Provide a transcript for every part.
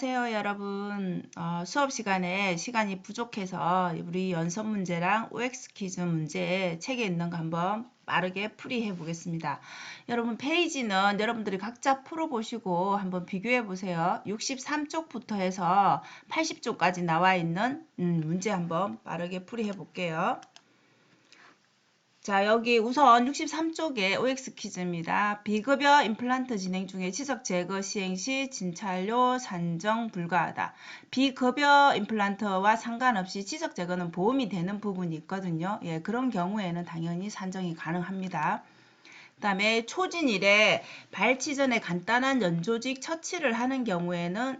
안녕하세요, 여러분. 수업 시간에 시간이 부족해서 우리 연습 문제랑 OX 퀴즈 문제 책에 있는 거 한번 빠르게 풀이해 보겠습니다. 여러분 페이지는 여러분들이 각자 풀어보시고 한번 비교해 보세요. 63쪽부터 해서 80쪽까지 나와 있는 문제 한번 빠르게 풀이해 볼게요. 자, 여기 우선 63쪽에 OX 퀴즈입니다. 비급여 임플란트 진행 중에 치석 제거 시행 시 진찰료 산정 불가하다. 비급여 임플란트와 상관없이 치석 제거는 보험이 되는 부분이 있거든요. 예, 그런 경우에는 당연히 산정이 가능합니다. 그 다음에 초진일에 발치 전에 간단한 연조직 처치를 하는 경우에는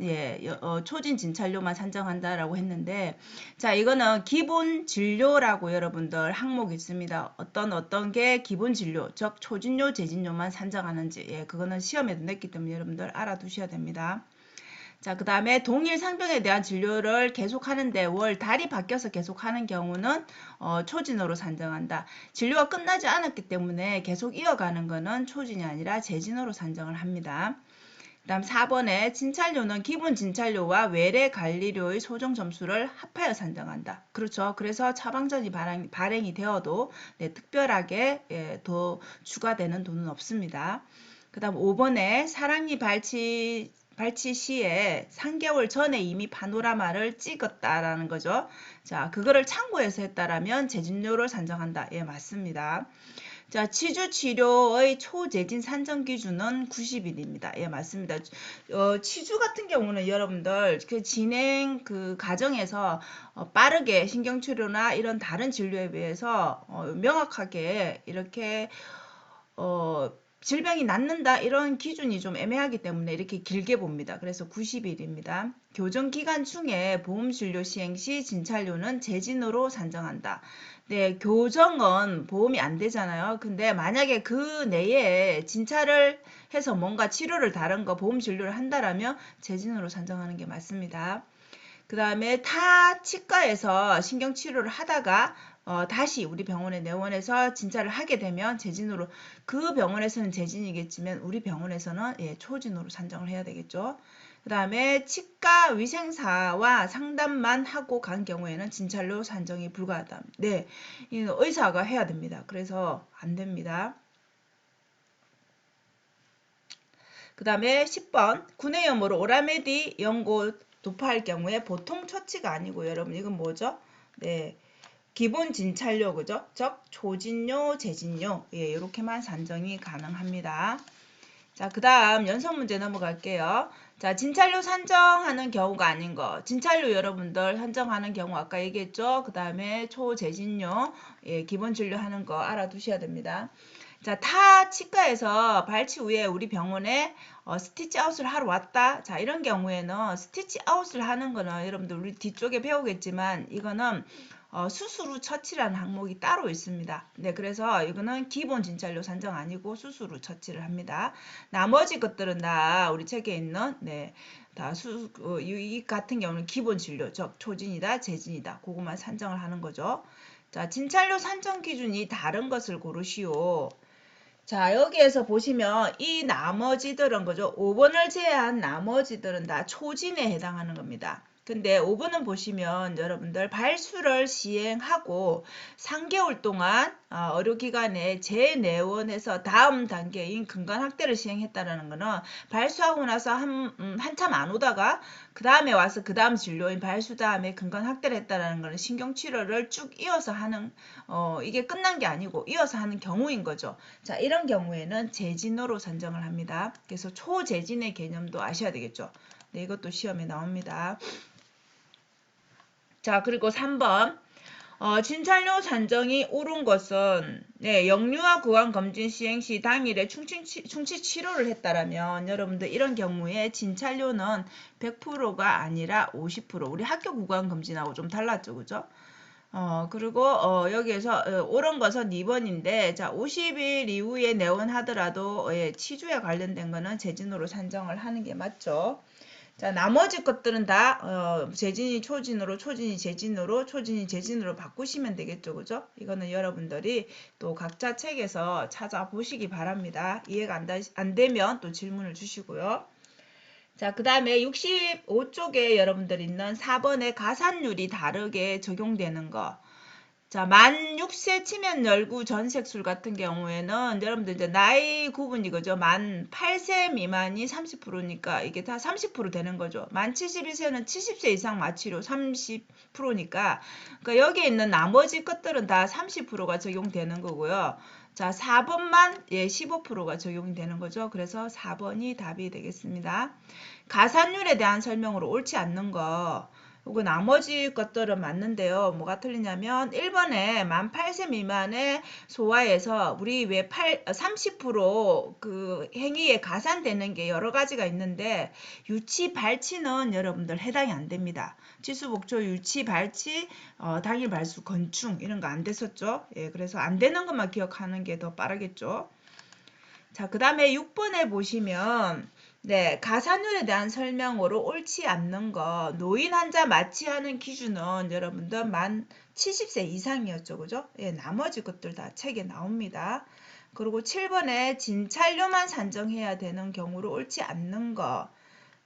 초진 진찰료만 산정한다라고 했는데, 자, 이거는 기본 진료라고 여러분들 항목이 있습니다. 어떤 게 기본 진료, 즉 초진료, 제진료만 산정하는지, 그거는 시험에도 냈기 때문에 여러분들 알아두셔야 됩니다. 자, 그 다음에 동일 상병에 대한 진료를 계속하는데 달이 바뀌어서 계속하는 경우는 초진으로 산정한다. 진료가 끝나지 않았기 때문에 계속 이어가는 것은 초진이 아니라 제진으로 산정을 합니다. 그 다음 4번에 진찰료는 기본 진찰료와 외래 관리료의 소정 점수를 합하여 산정한다. 그렇죠. 그래서 처방전이 발행이 되어도 특별하게 더 추가되는 돈은 없습니다. 그 다음 5번에 사랑니 발치 시에 3개월 전에 이미 파노라마를 찍었다라는 거죠. 자, 그거를 참고해서 했다라면 제진료를 산정한다. 예, 맞습니다. 자, 치주 치료의 초제진 산정 기준은 90일입니다. 예, 맞습니다. 치주 같은 경우는 여러분들 그 진행 그 과정에서 빠르게 신경치료나 이런 다른 진료에 비해서 명확하게 이렇게 질병이 낫는다 이런 기준이 좀 애매하기 때문에 이렇게 길게 봅니다. 그래서 90일입니다. 교정 기간 중에 보험 진료 시행 시 진찰료는 제진으로 산정한다. 네, 교정은 보험이 안 되잖아요. 근데 만약에 그 내에 진찰을 해서 뭔가 치료를 다른 거 보험 진료를 한다라면 제진으로 산정하는 게 맞습니다. 그 다음에 타 치과에서 신경치료를 하다가 다시 우리 병원에 내원해서 진찰을 하게 되면 제진으로, 그 병원에서는 제진이겠지만 우리 병원에서는 초진으로 산정을 해야 되겠죠. 그 다음에 치과 위생사와 상담만 하고 간 경우에는 진찰료 산정이 불가하다. 네, 의사가 해야 됩니다. 그래서 안 됩니다. 그 다음에 10번 구내염으로 오라메디 연고 도파할 경우에 보통 처치가 아니고 여러분 이건 뭐죠? 네, 기본 진찰료 그죠? 즉 초진료, 제진료 이렇게만 산정이 가능합니다. 자, 그 다음 연속 문제 넘어갈게요. 자, 진찰료 산정하는 경우가 아닌 거. 진찰료 여러분들 산정하는 경우 아까 얘기했죠? 그 다음에 초제진료, 기본 진료하는 거 알아두셔야 됩니다. 자, 타 치과에서 발치 후에 우리 병원에 스티치 아웃을 하러 왔다. 자, 이런 경우에는 스티치 아웃을 하는 거는 여러분들 우리 뒤쪽에 배우겠지만 이거는 수술 후 처치라는 항목이 따로 있습니다. 네, 그래서 이거는 기본 진찰료 산정 아니고 수술 후 처치를 합니다. 나머지 것들은 다 우리 책에 있는 이 같은 경우는 기본 진료, 즉 초진이다, 제진이다. 그것만 산정을 하는 거죠. 자, 진찰료 산정 기준이 다른 것을 고르시오. 자, 여기에서 보시면 이 나머지들은 거죠. 5번을 제외한 나머지들은 다 초진에 해당하는 겁니다. 근데 5번은 보시면 여러분들 발수를 시행하고 3개월 동안 의료기관에 재내원해서 다음 단계인 근간확대를 시행했다는 거는 발수하고 나서 한참 안 오다가 그 다음에 와서 그 다음 진료인 발수 다음에 근간확대를 했다는 거는 신경치료를 쭉 이어서 하는 이게 끝난 게 아니고 이어서 하는 경우인 거죠. 자, 이런 경우에는 제진으로 산정을 합니다. 그래서 초제진의 개념도 아셔야 되겠죠. 네, 이것도 시험에 나옵니다. 자, 그리고 3번. 진찰료 산정이 옳은 것은 영유아 구강 검진 시행 시 당일에 충치 치료를 했다라면 여러분들 이런 경우에 진찰료는 100%가 아니라 50%. 우리 학교 구강 검진하고 좀 달랐죠, 그죠? 그리고 여기에서 옳은 것은 2번인데 자, 50일 이후에 내원하더라도 치주에 관련된 거는 제진으로 산정을 하는 게 맞죠. 자, 나머지 것들은 다 제진이 초진으로, 초진이 제진으로, 초진이 제진으로 바꾸시면 되겠죠, 그죠? 이거는 여러분들이 또 각자 책에서 찾아보시기 바랍니다. 이해가 안 되면 또 질문을 주시고요. 자, 그 다음에 65쪽에 여러분들 있는 4번의 가산율이 다르게 적용되는 거. 자, 만 6세 치면 열구 전색술 같은 경우에는 여러분들 이제 나이 구분이 그죠? 만 8세 미만이 30%니까 이게 다 30% 되는 거죠. 만 71세는 70세 이상 마취료 30%니까 그러니까 여기에 있는 나머지 것들은 다 30%가 적용되는 거고요. 자, 4번만 15%가 적용이 되는 거죠. 그래서 4번이 답이 되겠습니다. 가산율에 대한 설명으로 옳지 않는 거. 그리고 나머지 것들은 맞는데요. 뭐가 틀리냐면 1번에 만 8세 미만의 소아에서 우리 왜 30%그 행위에 가산되는 게 여러 가지가 있는데 유치 발치는 여러분들 해당이 안 됩니다. 치수 복조 유치 발치 당일 발수 건충 이런 거 안 됐었죠. 예, 그래서 안 되는 것만 기억하는 게 더 빠르겠죠. 자, 그 다음에 6번에 보시면 네, 가산율에 대한 설명으로 옳지 않는 거. 노인 환자 마취하는 기준은 여러분들 만 70세 이상이었죠. 그죠? 예, 나머지 것들 다 책에 나옵니다. 그리고 7번에 진찰료만 산정해야 되는 경우로 옳지 않는 거.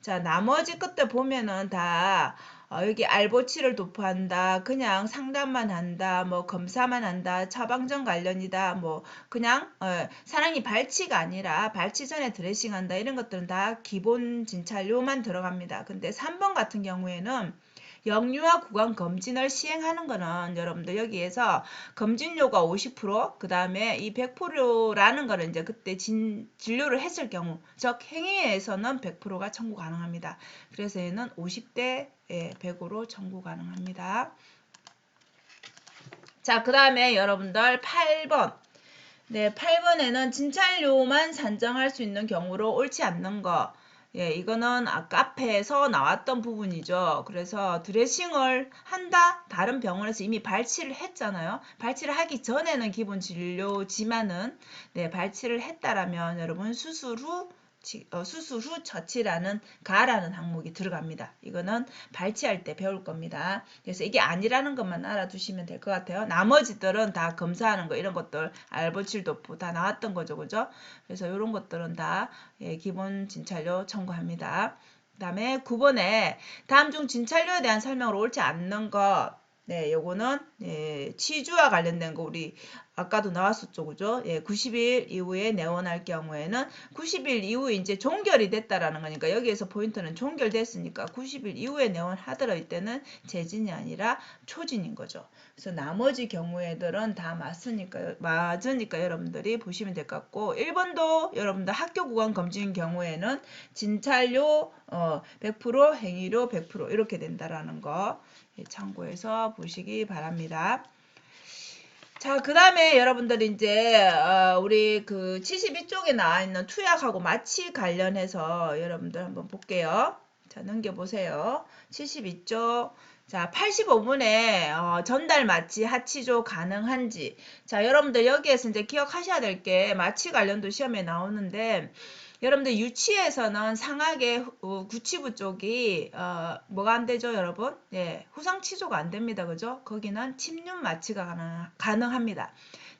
자, 나머지 것들 보면은 다 여기 알보치를 도포한다, 그냥 상담만 한다, 뭐 검사만 한다, 처방전 관련이다, 뭐 그냥 사랑니 발치가 아니라 발치 전에 드레싱한다 이런 것들은 다 기본 진찰료만 들어갑니다. 근데 3번 같은 경우에는 영유아 구강 검진을 시행하는 거는 여러분들 여기에서 검진료가 50%, 그 다음에 이 100%라는 거는 이제 그때 진료를 했을 경우, 즉 행위에서는 100%가 청구 가능합니다. 그래서 얘는 50대 100으로 청구 가능합니다. 자, 그 다음에 여러분들 8번. 네, 8번에는 진찰료만 산정할 수 있는 경우로 옳지 않는 거. 예, 이거는 앞에서 나왔던 부분이죠. 그래서 드레싱을 한다? 다른 병원에서 이미 발치를 했잖아요. 발치를 하기 전에는 기본 진료지만은 네, 발치를 했다라면 여러분 수술 후 처치라는 가라는 항목이 들어갑니다. 이거는 발치할 때 배울 겁니다. 그래서 이게 아니라는 것만 알아두시면 될 것 같아요. 나머지들은 다 검사하는 거 이런 것들 알보칠도프 다 나왔던 거죠. 그죠? 그래서 이런 것들은 다 기본 진찰료 청구합니다. 그 다음에 9번에 다음 중 진찰료에 대한 설명으로 옳지 않는 것. 네, 요거는 치주와 관련된 거 우리 아까도 나왔었죠. 그죠? 90일 이후에 내원할 경우에는 90일 이후에 이제 종결이 됐다라는 거니까 여기에서 포인트는 종결됐으니까 90일 이후에 내원하더라 이때는 재진이 아니라 초진인 거죠. 그래서 나머지 경우에들은 다 맞으니까 여러분들이 보시면 될 것 같고 1번도 여러분들 학교 구강 검진 경우에는 진찰료 100% 행위료 100% 이렇게 된다라는 거 참고해서 보시기 바랍니다. 자, 그 다음에 여러분들이 이제 우리 그 72쪽에 나와 있는 투약하고 마취 관련해서 여러분들 한번 볼게요. 자, 넘겨보세요. 72쪽. 자, 85분에 전달 마취 하치조 가능한지. 자, 여러분들 여기에서 이제 기억하셔야 될 게 마취 관련도 시험에 나오는데 여러분들 유치에서는 상하계 구치부 쪽이 뭐가 안 되죠, 여러분? 예, 후상 치조가 안 됩니다, 그죠? 거기는 침륜 마취가 가능합니다.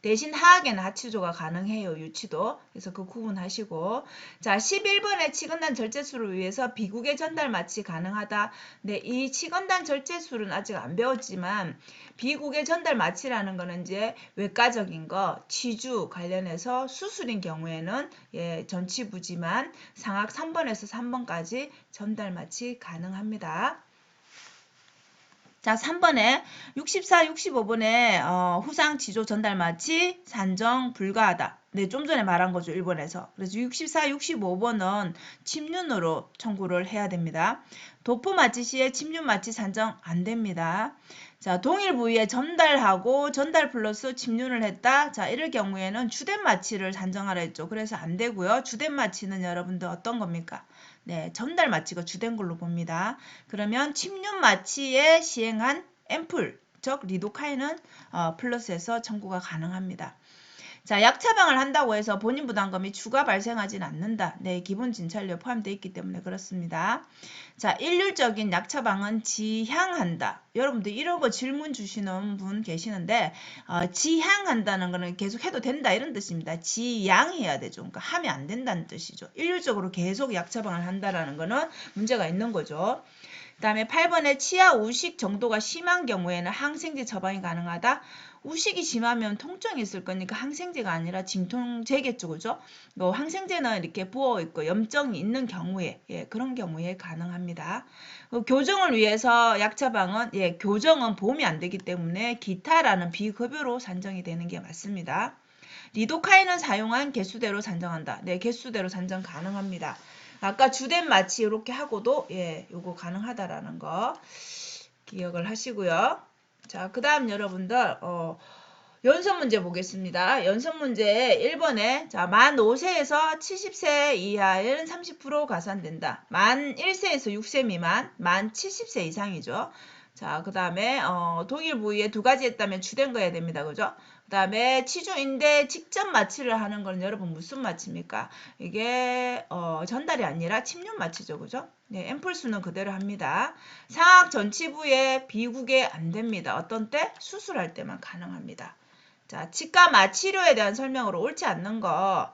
대신 하악에는 하치조가 가능해요, 유치도. 그래서 그 구분하시고. 자, 11번에 치건단 절제술을 위해서 비국의 전달 마취 가능하다. 네, 이 치건단 절제술은 아직 안 배웠지만 비국의 전달 마취라는 거는 이제 외과적인 거, 치주 관련해서 수술인 경우에는 전치부지만 상악 3번에서 3번까지 전달 마취 가능합니다. 자, 3번에 64, 65번에 후상 지조 전달 마취 산정 불가하다. 네, 좀 전에 말한 거죠. 1번에서. 그래서 64, 65번은 침륜으로 청구를 해야 됩니다. 도포 마취 시에 침륜 마취 산정 안 됩니다. 자, 동일 부위에 전달하고 전달 플러스 침륜을 했다. 자, 이럴 경우에는 주된 마취를 산정하라 했죠. 그래서 안 되고요. 주된 마취는 여러분들 어떤 겁니까? 네, 전달 마취가 주된 걸로 봅니다. 그러면 침륜 마취에 시행한 앰플, 즉 리도카인은 플러스에서 청구가 가능합니다. 자, 약 처방을 한다고 해서 본인 부담금이 추가 발생하지는 않는다. 네, 기본 진찰료 포함되어 있기 때문에 그렇습니다. 자, 일률적인 약 처방은 지향한다. 여러분들 이런 거 질문 주시는 분 계시는데 지향한다는 거는 계속 해도 된다 이런 뜻입니다. 지양해야 되죠. 그러니까 하면 안 된다는 뜻이죠. 일률적으로 계속 약 처방을 한다라는 거는 문제가 있는 거죠. 그 다음에 8번에 치아 우식 정도가 심한 경우에는 항생제 처방이 가능하다. 우식이 심하면 통증이 있을 거니까 항생제가 아니라 진통제겠죠. 그죠? 항생제는 이렇게 부어있고 염증이 있는 경우에 그런 경우에 가능합니다. 교정을 위해서 약 처방은 교정은 보험이 안 되기 때문에 기타라는 비급여로 산정이 되는 게 맞습니다. 리도카인은 사용한 개수대로 산정한다. 네, 개수대로 산정 가능합니다. 아까 주된 마취 이렇게 하고도 요거 가능하다라는 거 기억을 하시고요. 자, 그 다음 여러분들 연습 문제 보겠습니다. 연습 문제 1번에 자, 만 5세에서 70세 이하에는 30% 가산된다. 만 1세에서 6세 미만, 만 70세 이상이죠. 자, 그 다음에 독일 부위에 두 가지 했다면 주된 거 해야 됩니다. 그죠? 그 다음에 치주인대 직접 마취를 하는 건 여러분 무슨 마취입니까? 이게 전달이 아니라 침륜 마취죠. 그죠? 네, 앰플 수는 그대로 합니다. 상악 전치부에 비국에 안 됩니다. 어떤 때? 수술할 때만 가능합니다. 자, 치과 마취료에 대한 설명으로 옳지 않는 거.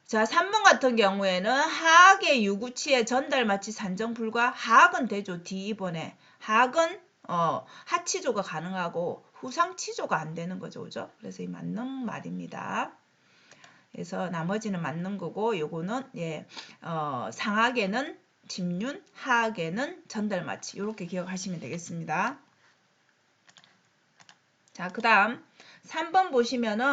자, 3번 같은 경우에는 하악의 유구치에 전달 마취 산정 불가. 하악은 되죠. D2번에. 하악은 하치조가 가능하고 후상치조가 안 되는 거죠. 그죠? 그래서 이 맞는 말입니다. 그래서 나머지는 맞는 거고 요거는 상악에는 침륜, 하악에는 전달 마취. 이렇게 기억하시면 되겠습니다. 자, 그 다음 3번 보시면은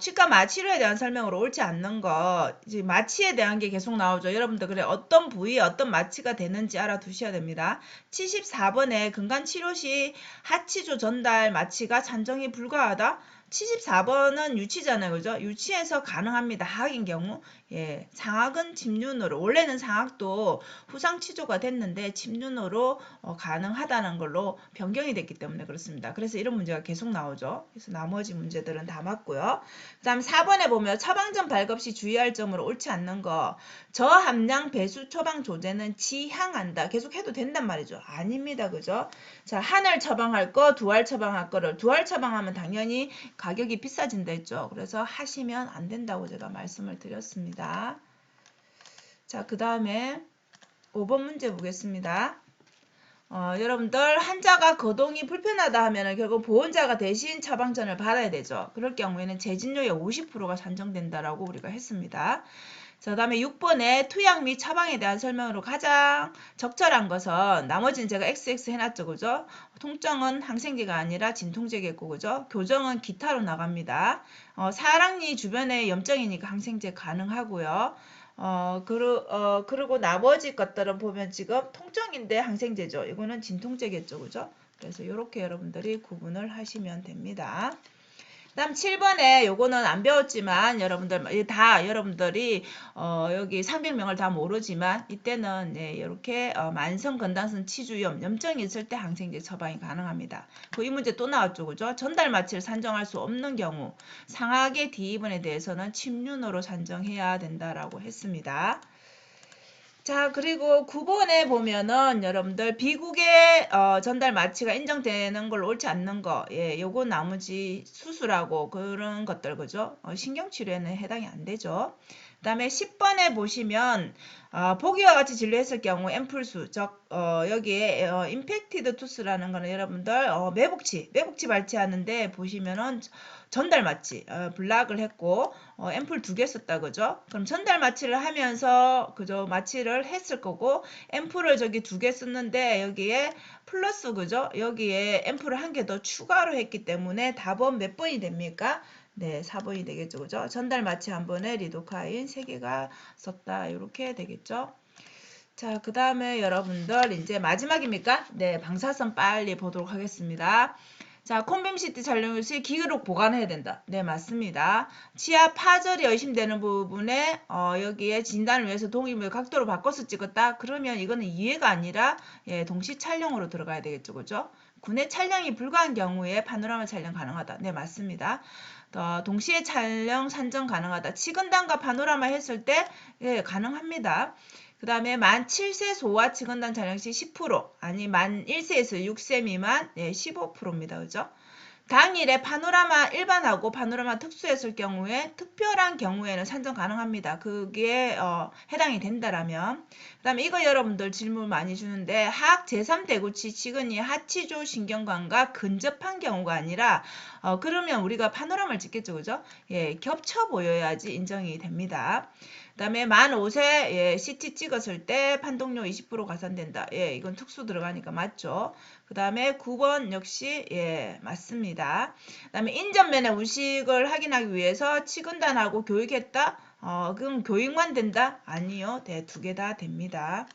치과 마취료에 대한 설명으로 옳지 않는 거 이제 마취에 대한 게 계속 나오죠. 여러분들 그래 어떤 부위에 어떤 마취가 되는지 알아두셔야 됩니다. 74번에 근간치료 시 하치조 전달 마취가 산정이 불가하다. 74번은 유치잖아요. 그죠? 유치에서 가능합니다. 하악인 경우. 상악은 침륜으로. 원래는 상악도 후상치조가 됐는데 침륜으로 가능하다는 걸로 변경이 됐기 때문에 그렇습니다. 그래서 이런 문제가 계속 나오죠. 그래서 나머지 문제들은 다 맞고요. 그 다음 4번에 보면 처방전 발급 시 주의할 점으로 옳지 않는 거. 저함량 배수 처방 조제는 지향한다. 계속 해도 된단 말이죠. 아닙니다. 그죠? 자, 한 알 처방할 거, 두 알 처방할 거를 두 알 처방하면 당연히 가격이 비싸진다 했죠. 그래서 하시면 안 된다고 제가 말씀을 드렸습니다. 자, 그 다음에 5번 문제 보겠습니다. 여러분들 환자가 거동이 불편하다 하면 결국 보험자가 대신 처방전을 받아야 되죠. 그럴 경우에는 재진료의 50%가 산정된다라고 우리가 했습니다. 자, 다음에 6번에 투약 및 처방에 대한 설명으로 가장 적절한 것은 나머지는 제가 XX 해놨죠. 그죠? 통증은 항생제가 아니라 진통제겠고 그죠? 교정은 기타로 나갑니다. 사랑니 주변에 염증이니까 항생제 가능하고요. 그리고 나머지 것들은 보면 지금 통증인데 항생제죠. 이거는 진통제겠죠. 그죠? 그래서 이렇게 여러분들이 구분을 하시면 됩니다. 다음 7번에 요거는 안 배웠지만 여러분들 다 여러분들이 여기 상병명을 다 모르지만 이때는 이렇게 만성 건당성 치주염 염증이 있을 때 항생제 처방이 가능합니다. 이 문제 또 나왔죠. 그죠? 전달 마취를 산정할 수 없는 경우 상악의 D2번에 대해서는 침륜으로 산정해야 된다라고 했습니다. 자, 그리고 9번에 보면은 여러분들 비국의 전달 마취가 인정되는 걸로 옳지 않는 거. 요거 나머지 수술하고 그런 것들 그죠? 신경치료에는 해당이 안 되죠. 그 다음에 10번에 보시면 보기와 같이 진료했을 경우 앰플수 즉 여기에 임팩티드 투스라는 거는 여러분들 매복치 발치하는데 보시면은 전달 마취 블락을 했고 앰플 2개 썼다 그죠? 그럼 전달 마취를 하면서 그죠? 마취를 했을 거고 앰플을 저기 2개 썼는데 여기에 플러스 그죠? 여기에 앰플을 1개 더 추가로 했기 때문에 답은 몇 번이 됩니까? 네, 4번이 되겠죠. 그죠? 전달 마취 한 번에 리도카인 3개가 썼다. 이렇게 되겠죠. 자, 그 다음에 여러분들 이제 마지막입니까? 네, 방사선 빨리 보도록 하겠습니다. 자, 콘빔 CT 촬영 시 기록 보관해야 된다. 네, 맞습니다. 치아 파절이 의심되는 부분에 여기에 진단을 위해서 동일물 각도로 바꿔서 찍었다. 그러면 이거는 이해가 아니라 동시 촬영으로 들어가야 되겠죠. 그죠? 군내 촬영이 불가한 경우에 파노라마 촬영 가능하다. 네, 맞습니다. 동시에 촬영 산정 가능하다. 치근단과 파노라마 했을 때 예, 가능합니다. 그 다음에 만 7세 소아 치근단 촬영 시 10%, 아니 만 1세에서 6세 미만 예, 15%입니다. 그죠? 당일에 파노라마 일반하고 파노라마 특수했을 경우에 특별한 경우에는 산정 가능합니다. 그게 해당이 된다라면. 그 다음에 이거 여러분들 질문 많이 주는데 하악 제3대구치 치근이 하치조 신경관과 근접한 경우가 아니라 그러면 우리가 파노라마를 찍겠죠. 그죠? 예, 겹쳐 보여야지 인정이 됩니다. 그 다음에 만 5세 예, CT 찍었을 때 판독료 20% 가산된다. 예, 이건 특수 들어가니까 맞죠. 그 다음에 9번 역시 예, 맞습니다. 그 다음에 인전면에 우식을 확인하기 위해서 치근단하고 교육했다. 그럼 교육만 된다? 아니요. 네, 두 개 다 됩니다.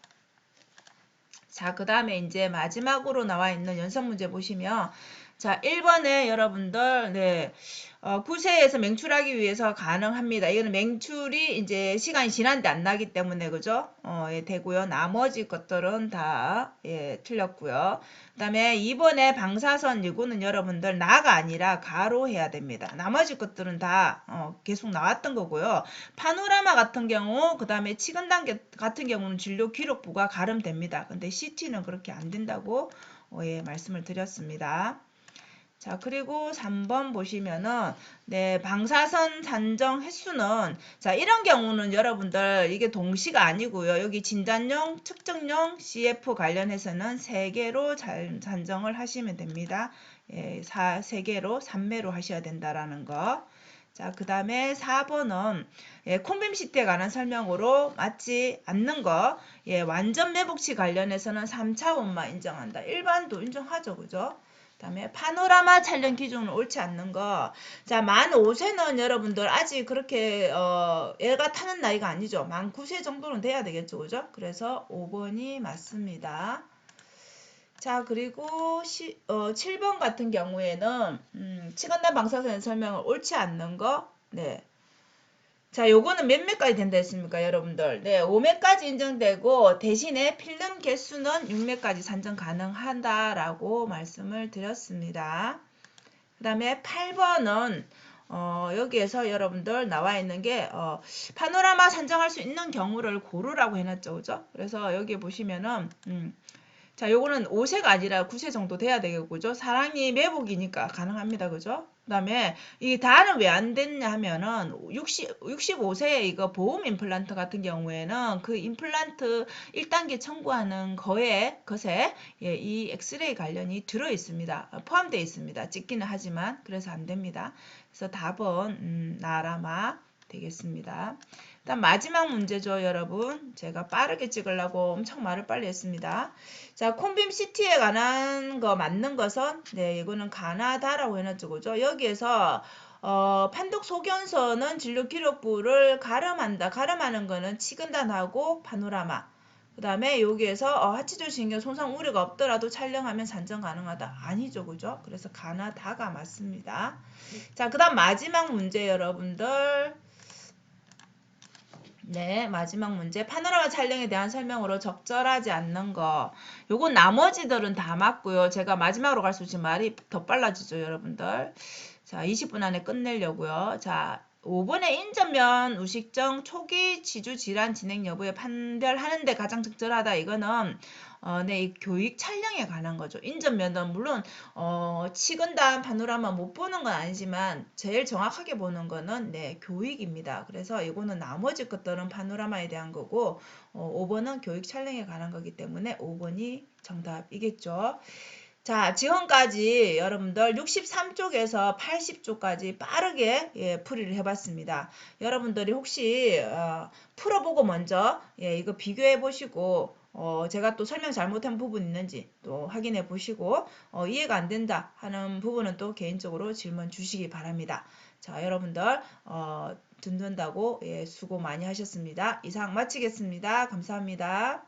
자, 그 다음에 이제 마지막으로 나와 있는 연습 문제 보시면 자, 1번에 여러분들 네. 9세에서 맹출하기 위해서 가능합니다. 이거는 맹출이 이제 시간이 지났는데 안 나기 때문에 그죠? 예, 되고요. 나머지 것들은 다 예, 틀렸고요. 그 다음에 2번에 방사선 이거는 여러분들 나가 아니라 가로 해야 됩니다. 나머지 것들은 다 계속 나왔던 거고요. 파노라마 같은 경우 그 다음에 치근단 같은 경우는 진료 기록부가 가름됩니다. 근데 CT는 그렇게 안 된다고 예, 말씀을 드렸습니다. 자, 그리고 3번 보시면은, 네, 방사선 산정 횟수는, 자, 이런 경우는 여러분들, 이게 동시가 아니고요. 여기 진단용, 측정용, CF 관련해서는 3개로 산정을 하시면 됩니다. 예, 3개로, 3매로 하셔야 된다라는 거. 자, 그 다음에 4번은, 예, 콤빔 CT에 관한 설명으로 맞지 않는 거. 예, 완전 매복치 관련해서는 3차원만 인정한다. 일반도 인정하죠. 그죠? 그다음에 파노라마 촬영 기준은 옳지 않는 거. 자, 만 5세는 여러분들 아직 그렇게 애가 타는 나이가 아니죠. 만 9세 정도는 돼야 되겠죠. 그죠? 그래서 5번이 맞습니다. 자, 그리고 7번 같은 경우에는 치건단 방사선의 설명을 옳지 않는 거. 네. 자, 요거는 몇 매까지 된다 했습니까, 여러분들? 네, 5매까지 인정되고 대신에 필름 개수는 6매까지 산정 가능하다라고 말씀을 드렸습니다. 그 다음에 8번은 여기에서 여러분들 나와 있는 게 파노라마 산정할 수 있는 경우를 고르라고 해놨죠. 그죠? 그래서 여기 보시면은 자, 요거는 5세가 아니라 9세 정도 돼야 되겠죠. 사랑니 매복이니까 가능합니다. 그죠? 그 다음에 이 다는 왜 안 됐냐 하면은 65세에 이거 보험 임플란트 같은 경우에는 그 임플란트 1단계 청구하는 것에 예, 이 엑스레이 관련이 들어 있습니다. 포함되어 있습니다. 찍기는 하지만 그래서 안 됩니다. 그래서 답은 나라마 되겠습니다. 일단 마지막 문제죠, 여러분. 제가 빠르게 찍으려고 엄청 말을 빨리 했습니다. 자, 콤빔 CT에 관한 거 맞는 것은 네, 이거는 가나다라고 해놨죠, 그죠? 여기에서 판독 소견서는 진료 기록부를 가름한다. 가름하는 거는 치근단하고 파노라마. 그 다음에 여기에서 하치조 신경 손상 우려가 없더라도 촬영하면 산정 가능하다. 아니죠, 그죠? 그래서 가나다가 맞습니다. 자, 그 다음 마지막 문제 여러분들. 네, 마지막 문제. 파노라마 촬영에 대한 설명으로 적절하지 않는 거. 요건 나머지들은 다 맞고요. 제가 마지막으로 갈수록 지금 말이 더 빨라지죠, 여러분들. 자, 20분 안에 끝내려고요. 자, 5번에 인전면 우식정 초기 지주 질환 진행 여부에 판별하는데 가장 적절하다. 이거는 네, 이 교육 촬영에 관한 거죠. 인전면은 물론 치근단 파노라마 못 보는 건 아니지만 제일 정확하게 보는 거는 네, 교육입니다. 그래서 이거는 나머지 것들은 파노라마에 대한 거고 5번은 교육 촬영에 관한 거기 때문에 5번이 정답이겠죠. 자, 지금까지 여러분들 63쪽에서 80쪽까지 빠르게 예, 풀이를 해봤습니다. 여러분들이 혹시 풀어보고 먼저 예, 이거 비교해 보시고 제가 또 설명 잘못한 부분 있는지 또 확인해 보시고 이해가 안 된다 하는 부분은 또 개인적으로 질문 주시기 바랍니다. 자, 여러분들 듣는다고 예, 수고 많이 하셨습니다. 이상 마치겠습니다. 감사합니다.